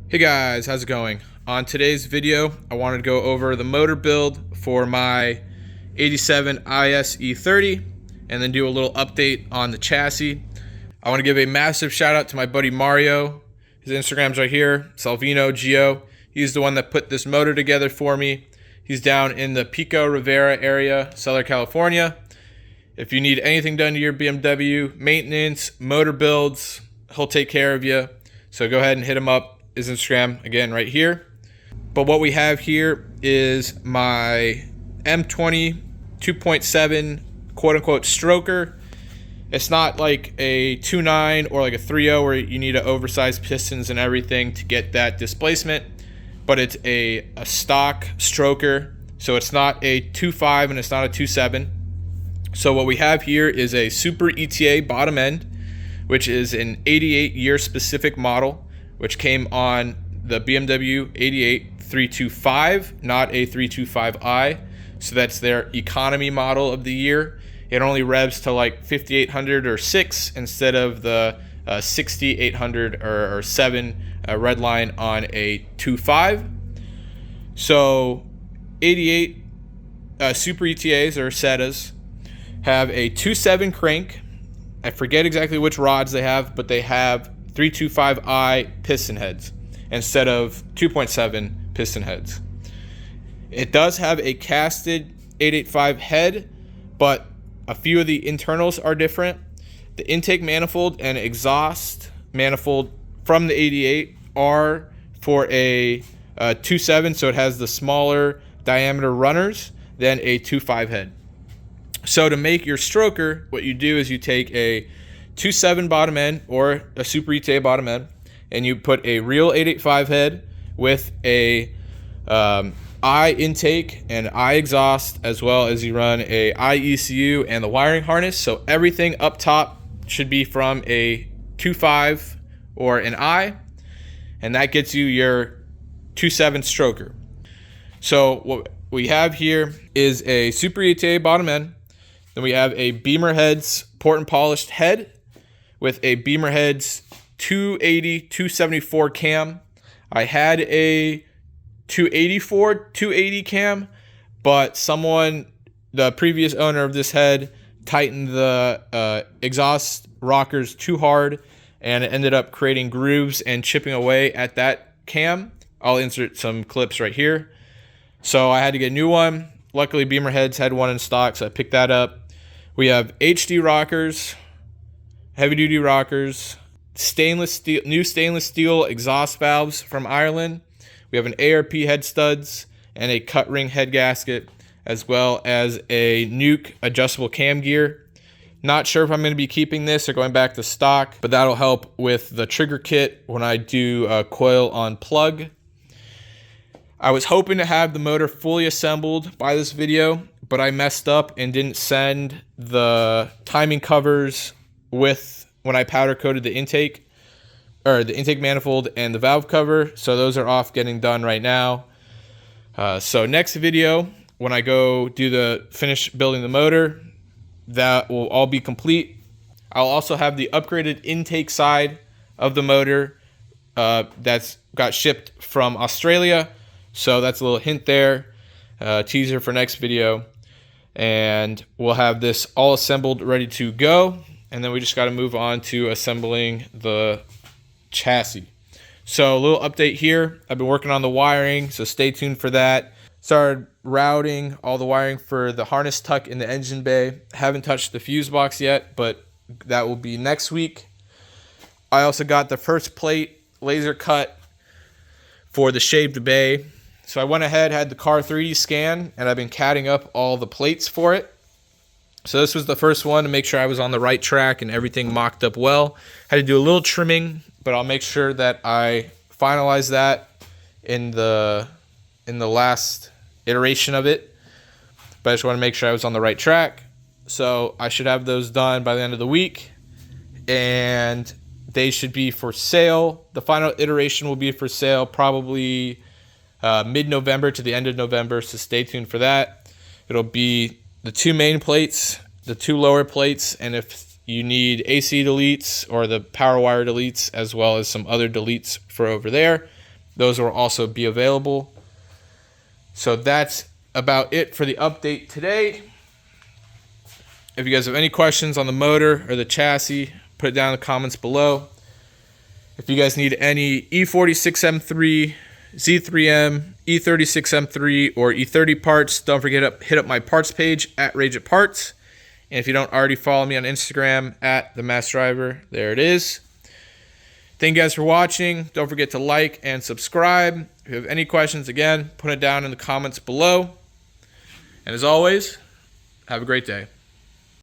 Hey guys, how's it going? On today's video, I wanted to go over the motor build for my 87 IS E30 and then do a little update on the chassis. I want to give a massive shout out to my buddy Mario. His Instagram's right here, Salvino Gio. He's the one that put this motor together for me. He's down in the Pico Rivera area, Southern California. If you need anything done to your BMW, maintenance, motor builds, he'll take care of you. So go ahead and hit him up. His Instagram, again, right here. But what we have here is my M20 2.7 quote-unquote stroker. It's not like a 2.9 or like a 3.0 where you need to oversize pistons and everything to get that displacement, but it's a stock stroker. So it's not a 2.5 and it's not a 2.7. So what we have here is a Super ETA bottom end, which is an 88 year specific model, which came on the BMW 88 325, not a 325i. So that's their economy model of the year. It only revs to like 5,800 or 6 instead of the 6,800 or 7 red line on a 2.5. So 88 Super ETAs or SETAs have a 2.7 crank. I forget exactly which rods they have, but they have 325i piston heads instead of 2.7 piston heads. It does have a casted 885 head, but a few of the internals are different. The intake manifold and exhaust manifold from the 88 are for a 2.7, so it has the smaller diameter runners than a 2.5 head. So to make your stroker, what you do is you take a 2.7 bottom end or a Super ETA bottom end, and you put a real 885 head with a I intake and I exhaust, as well as you run a I ECU and the wiring harness. So everything up top should be from a 2.5 or an I, and that gets you your 2.7 stroker. So what we have here is a Super ETA bottom end. Then we have a Beamer Heads port and polished head with a Beamer Heads 280, 274 cam. I had a 284, 280 cam, but the previous owner of this head, tightened the exhaust rockers too hard, and it ended up creating grooves and chipping away at that cam. I'll insert some clips right here. So I had to get a new one. Luckily, Beamer Heads had one in stock, so I picked that up. We have HD rockers, heavy duty rockers, new stainless steel exhaust valves from Ireland. We have an ARP head studs and a cut ring head gasket, as well as a Nuke adjustable cam gear. Not sure if I'm going to be keeping this or going back to stock, but that'll help with the trigger kit when I do a coil on plug. I was hoping to have the motor fully assembled by this video, but I messed up and didn't send the timing covers with when I powder coated the intake manifold and the valve cover. So those are off getting done right now. So next video, when I go finish building the motor, that will all be complete. I'll also have the upgraded intake side of the motor that's got shipped from Australia. So that's a little hint there, teaser for next video. And we'll have this all assembled, ready to go. And then we just got to move on to assembling the chassis. So a little update here. I've been working on the wiring, so stay tuned for that. Started routing all the wiring for the harness tuck in the engine bay. Haven't touched the fuse box yet, but that will be next week. I also got the first plate laser cut for the shaved bay. So I went ahead, had the car 3D scan, and I've been catting up all the plates for it. So this was the first one to make sure I was on the right track and everything mocked up well. Had to do a little trimming, but I'll make sure that I finalize that in the last iteration of it. But I just want to make sure I was on the right track. So I should have those done by the end of the week, and they should be for sale. The final iteration will be for sale probably mid-November to the end of November, so stay tuned for that. It'll be the two main plates, the two lower plates, and if you need AC deletes or the power wire deletes, as well as some other deletes for over there, those will also be available. So that's about it for the update today. If you guys have any questions on the motor or the chassis, put it down in the comments below. If you guys need any E46M3, Z3M, E36M3, or E30 parts, don't forget to hit up my parts page at Rage It Parts. And if you don't already follow me on Instagram at The Mass Driver, there it is. Thank you guys for watching. Don't forget to like and subscribe. If you have any questions, again, put it down in the comments below. And as always, have a great day.